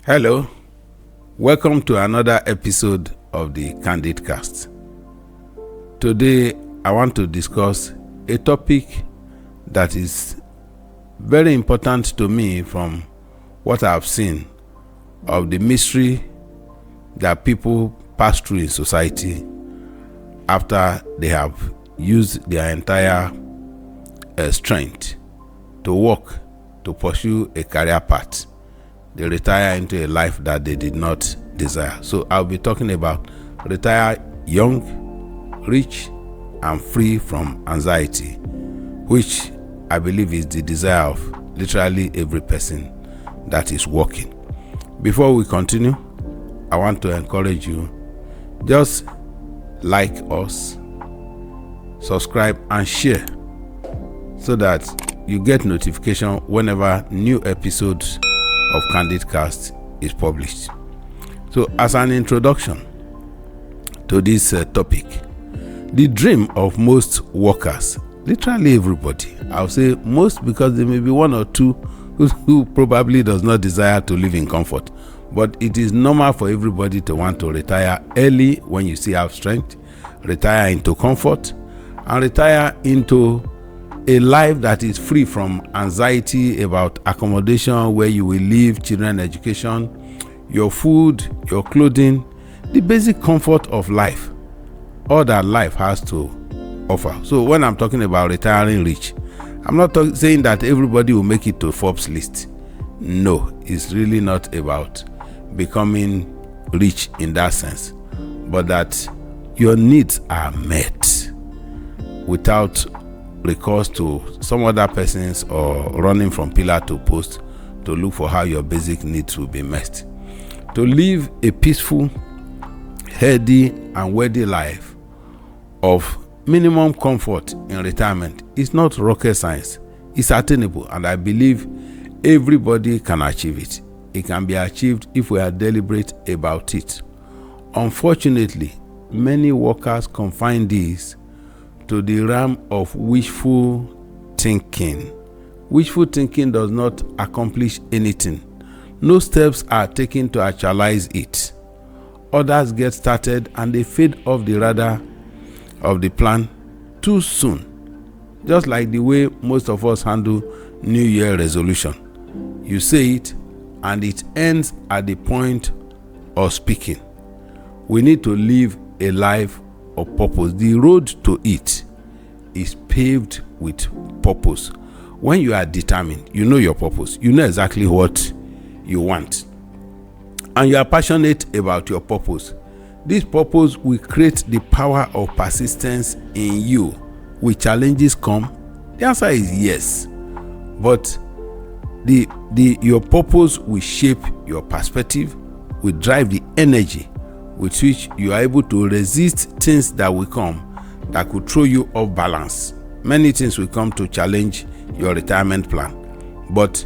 Hello, welcome to another episode of the Candid cast. Today, I want to discuss a topic that is very important to me from what I've seen of the mystery that people pass through in society after they have used their entire strength to work, to pursue a career path. They retire into a life that they did not desire. So I'll be talking about retire young, rich, and free from anxiety, which I believe is the desire of literally every person that is working. Before we continue, I want to encourage you, just like us, subscribe and share so that you get notification whenever new episodes of Candid Cast is published. So as an introduction to this topic, the dream of most workers, literally everybody, I'll say most because there may be one or two who probably does not desire to live in comfort, but it is normal for everybody to want to retire early when you still have strength, retire into comfort, and retire into a life that is free from anxiety about accommodation, where you will live, children education, your food, your clothing, the basic comfort of life, all that life has to offer. So when I'm talking about retiring rich, I'm not saying that everybody will make it to Forbes list. No, it's really not about becoming rich in that sense, but that your needs are met without recourse to some other persons or running from pillar to post to look for how your basic needs will be met. To live a peaceful, healthy, and wealthy life of minimum comfort in retirement is not rocket science. It's attainable, and I believe everybody can achieve it. It can be achieved if we are deliberate about it. Unfortunately, many workers confine this to the realm of wishful thinking. Wishful thinking does not accomplish anything. No steps are taken to actualize it. Others get started and they fade off the radar of the plan too soon. Just like the way most of us handle New Year resolution. You say it and it ends at the point of speaking. We need to live a life of purpose. The road to it is paved with purpose. When you are determined, you know your purpose, you know exactly what you want, and you are passionate about your purpose. This purpose will create the power of persistence in you. Will challenges come? The answer is yes, but your purpose will shape your perspective, will drive the energy with which you are able to resist things that will come that could throw you off balance. Many things will come to challenge your retirement plan, but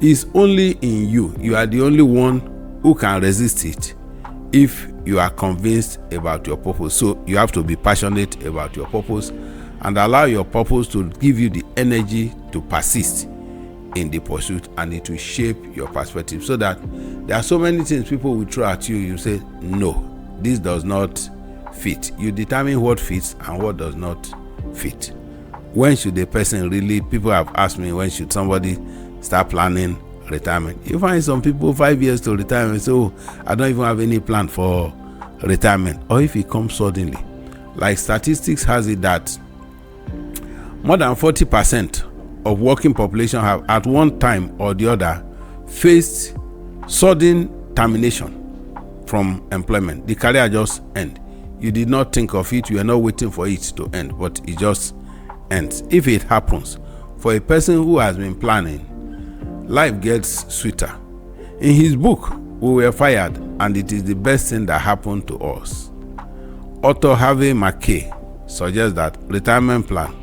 it's only in you. You are the only one who can resist it if you are convinced about your purpose. So you have to be passionate about your purpose and allow your purpose to give you the energy to persist in the pursuit, and it will shape your perspective, so that there are so many things people will throw at you. You say, no, this does not fit. You determine what fits and what does not fit. When should a person really, people have asked me, when should somebody start planning retirement? You find some people 5 years to retirement say, oh, I don't even have any plan for retirement. Or if it comes suddenly, like statistics has it that more than 40% of working population have at one time or the other faced sudden termination from employment. The career just ends. You did not think of it, you are not waiting for it to end, but it just ends. If it happens for a person who has been planning, life gets sweeter. In his book, We Were Fired, and It Is the Best Thing That Happened to Us, author Harvey McKay suggests that retirement plan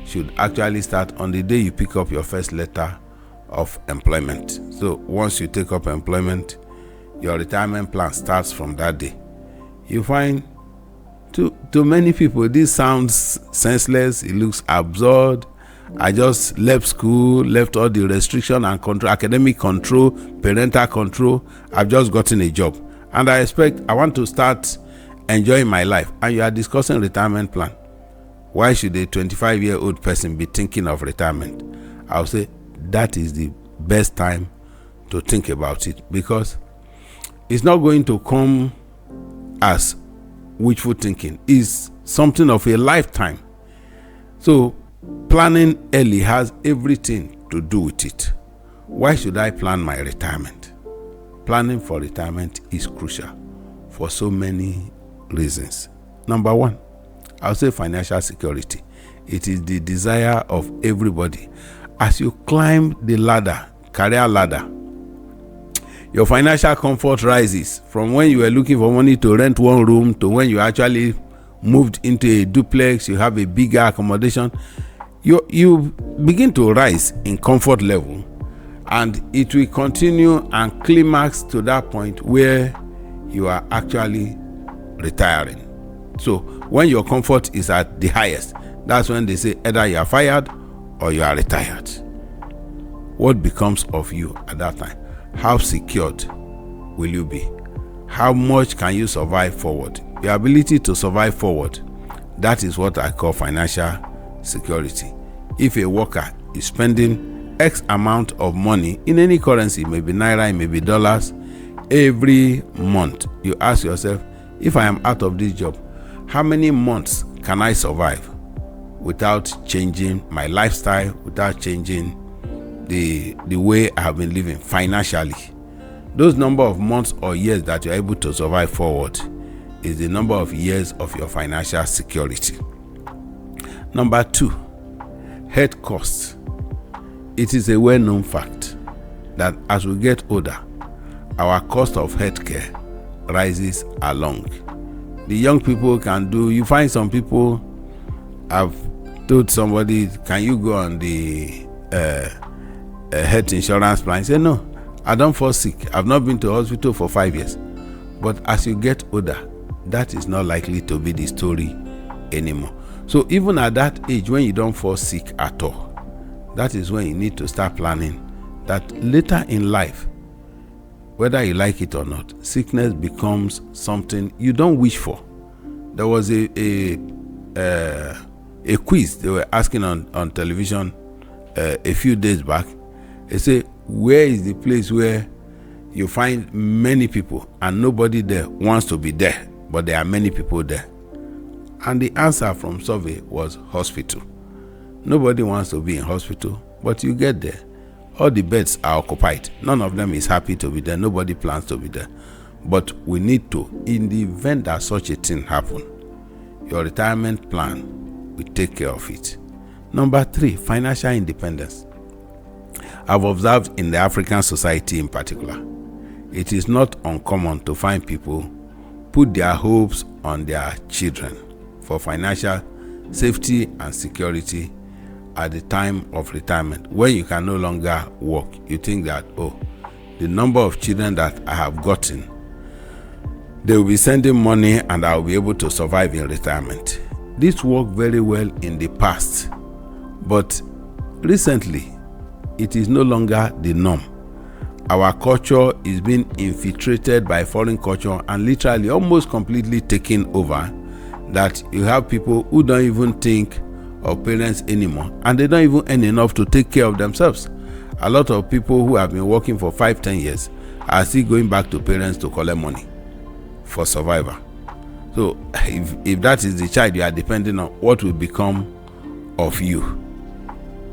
should actually start on the day you pick up your first letter of employment. So once you take up employment, your retirement plan starts from that day. You find to many people this sounds senseless, it looks absurd, I just left school, left all the restriction and control, academic control, parental control. I've just gotten a job. And I want to start enjoying my life. And you are discussing retirement plan. Why should a 25-year-old person be thinking of retirement? I'll say that is the best time to think about it, because it's not going to come as wishful thinking. It's something of a lifetime. So planning early has everything to do with it. Why should I plan my retirement? Planning for retirement is crucial for so many reasons. Number one, I'll say financial security. It is the desire of everybody. As you climb the ladder, career ladder, your financial comfort rises from when you were looking for money to rent one room to when you actually moved into a duplex, you have a bigger accommodation. You begin to rise in comfort level, and it will continue and climax to that point where you are actually retiring. So when your comfort is at the highest, that's when they say either you are fired or you are retired. What becomes of you at that time? How secured will you be? How much can you survive forward? Your ability to survive forward, that is what I call financial security. If a worker is spending X amount of money in any currency, maybe naira, maybe dollars, every month, you ask yourself, if I am out of this job, how many months can I survive without changing my lifestyle, without changing the way I have been living financially? Those number of months or years that you're able to survive forward is the number of years of your financial security. Number two, health costs. It is a well-known fact that as we get older, our cost of healthcare rises along. The young people can do, you find some people, I've told somebody, can you go on the health insurance plan? He said, no, I don't fall sick. I've not been to hospital for 5 years. But as you get older, that is not likely to be the story anymore. So even at that age, when you don't fall sick at all, that is when you need to start planning that later in life, whether you like it or not, sickness becomes something you don't wish for. There was a quiz they were asking on television a few days back. They say, where is the place where you find many people and nobody there wants to be there, but there are many people there? And the answer from survey was hospital. Nobody wants to be in hospital, but you get there. All the beds are occupied. None of them is happy to be there. Nobody plans to be there. But we need to, in the event that such a thing happen, your retirement plan will take care of it. Number three, financial independence. I've observed in the African society in particular, it is not uncommon to find people put their hopes on their children for financial safety and security at the time of retirement. When you can no longer work, you think that, oh, the number of children that I have gotten, they will be sending money and I will be able to survive in retirement. This worked very well in the past, but recently it is no longer the norm. Our culture is being infiltrated by foreign culture and literally almost completely taken over, that you have people who don't even think of parents anymore, and they don't even earn enough to take care of themselves. A lot of people who have been working for 5-10 years are still going back to parents to collect money for survival. So if that is the child you are depending on, what will become of you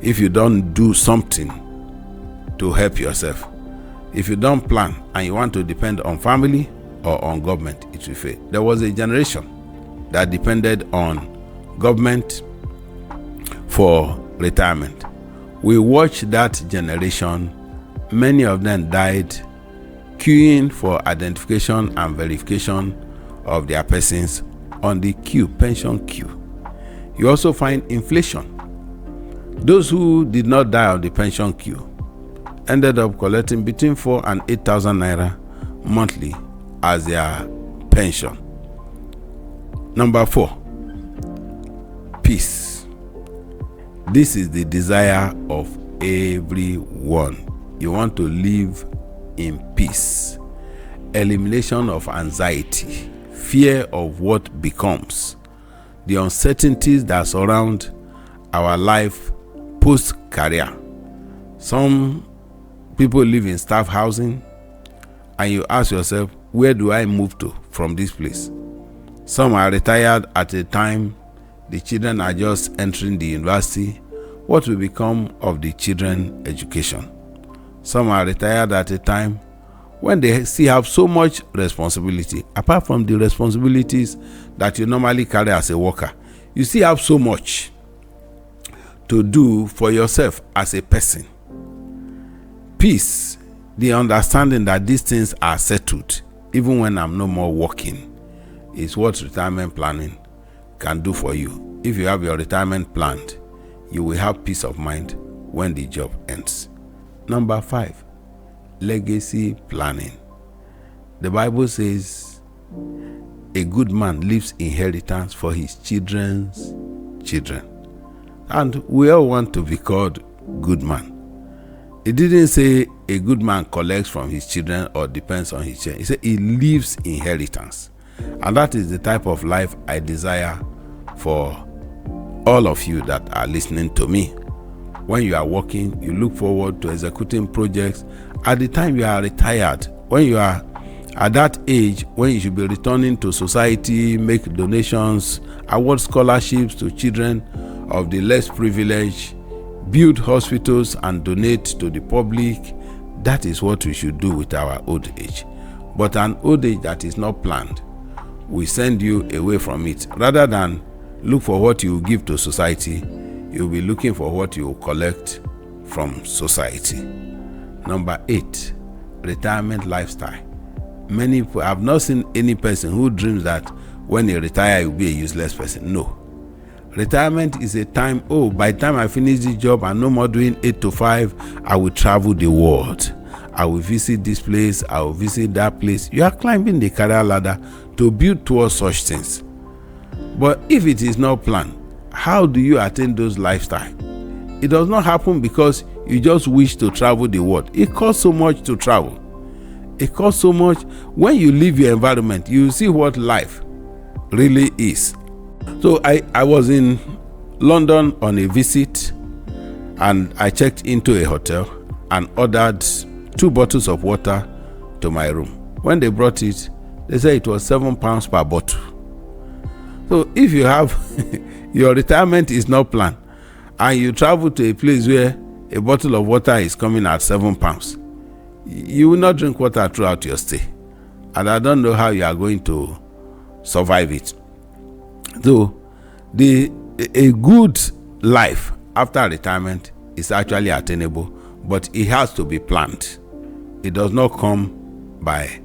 if you don't do something to help yourself? If you don't plan and you want to depend on family or on government, it will fail. There was a generation that depended on government for retirement. We watched that generation. Many of them died queuing for identification and verification of their persons on the queue, pension queue. You also find inflation. Those who did not die on the pension queue ended up collecting between 4,000 and 8,000 naira monthly as their pension. Number 4, peace. This is the desire of everyone. You want to live in peace, elimination of anxiety, fear of what becomes, the uncertainties that surround our life post-career. Some people live in staff housing, and you ask yourself, where do I move to from this place? Some are retired at a time the children are just entering the university. What will become of the children's education? Some are retired at a time when they still have so much responsibility. Apart from the responsibilities that you normally carry as a worker, you still have so much to do for yourself as a person. Peace, the understanding that these things are settled, even when I'm no more working, is what retirement planning can do for you. If you have your retirement planned, you will have peace of mind when the job ends. Number 5, legacy planning. The Bible says a good man leaves inheritance for his children's children. And we all want to be called good man. It didn't say a good man collects from his children or depends on his children. It said he leaves inheritance. And that is the type of life I desire for all of you that are listening to me. When you are working, you look forward to executing projects. At the time you are retired, when you are at that age, when you should be returning to society, make donations, award scholarships to children of the less privileged, build hospitals and donate to the public, that is what we should do with our old age. But an old age that is not planned will send you away from it. Rather than look for what you give to society, you'll be looking for what you collect from society. Number 8, retirement lifestyle. Many people, I've not seen any person who dreams that when he retires, he'll be a useless person. No. Retirement is a time, by the time I finish this job, I'm no more doing 8 to 5, I will travel the world. I will visit this place, I will visit that place. You are climbing the career ladder to build towards such things. But if it is not planned, how do you attain those lifestyle? It does not happen because you just wish to travel the world. It costs so much to travel. It costs so much. When you leave your environment, you see what life really is. So I was in London on a visit, and I checked into a hotel and ordered 2 bottles of water to my room. When they brought it, they said it was £7 per bottle. So if you have your retirement is not planned and you travel to a place where a bottle of water is coming at £7, you will not drink water throughout your stay. And I don't know how you are going to survive it. So a good life after retirement is actually attainable, but it has to be planned. It does not come by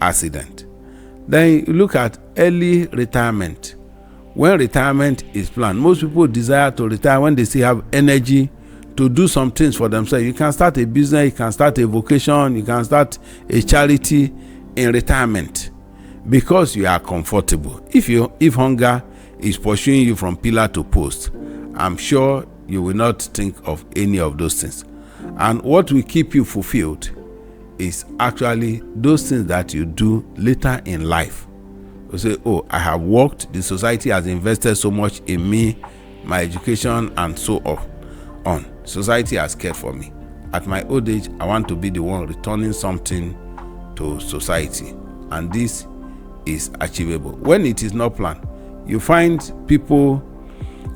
accident. Then you look at early retirement. When retirement is planned, most people desire to retire when they still have energy to do some things for themselves. You can start a business, you can start a vocation, you can start a charity in retirement because you are comfortable. If hunger is pursuing you from pillar to post, I'm sure you will not think of any of those things. And what will keep you fulfilled is actually those things that you do later in life. You say, I have worked, the society has invested so much in me, my education, and so on. Society has cared for me. At my old age, I want to be the one returning something to society. And this is achievable. When it is not planned, you find people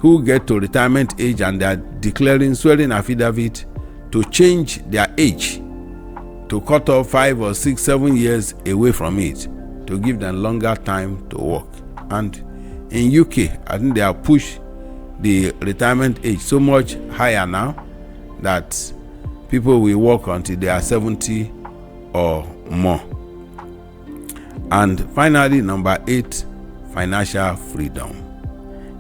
who get to retirement age and they are swearing affidavit to change their age, to cut off 5 or 6, 7 years away from it, to give them longer time to work. And in UK, I think they have pushed the retirement age so much higher now that people will work until they are 70 or more. And finally, number 8, financial freedom.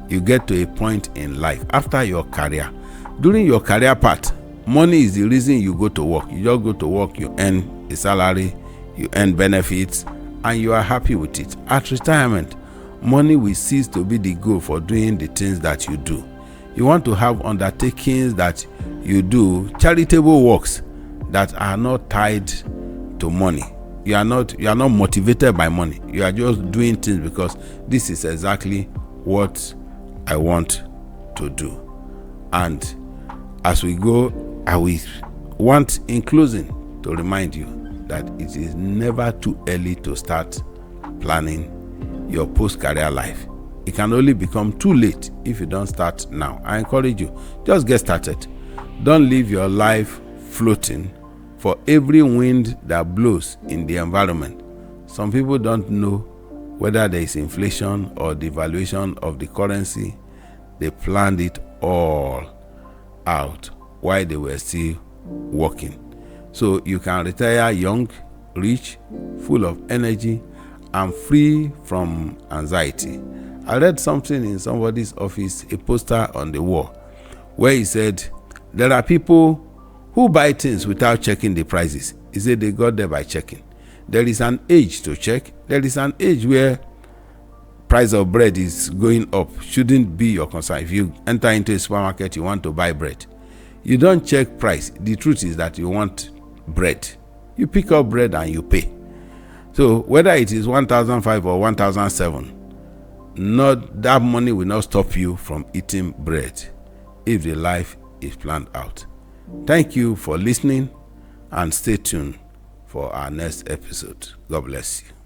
You get to a point in life after your career. During your career part, money is the reason you go to work. You just go to work, you earn a salary, you earn benefits, and you are happy with it. At retirement, money will cease to be the goal for doing the things that you do. You want to have undertakings that you do, charitable works that are not tied to money. You are not motivated by money. You are just doing things because this is exactly what I want to do. And as we go, I will want in closing to remind you that it is never too early to start planning your post-career life. It can only become too late if you don't start now. I encourage you, just get started. Don't leave your life floating for every wind that blows in the environment. Some people don't know whether there is inflation or devaluation of the currency. They planned it all out while they were still working. So you can retire young, rich, full of energy, and free from anxiety. I read something in somebody's office, a poster on the wall, where he said, there are people who buy things without checking the prices. He said they got there by checking. There is an age to check. There is an age where price of bread is going up. Shouldn't be your concern. If you enter into a supermarket, you want to buy bread. You don't check price. The truth is that you want bread. You pick up bread and you pay. So whether it is 1,005 or 1,007, not that money will not stop you from eating bread if the life is planned out. Thank you for listening and stay tuned for our next episode. God bless you.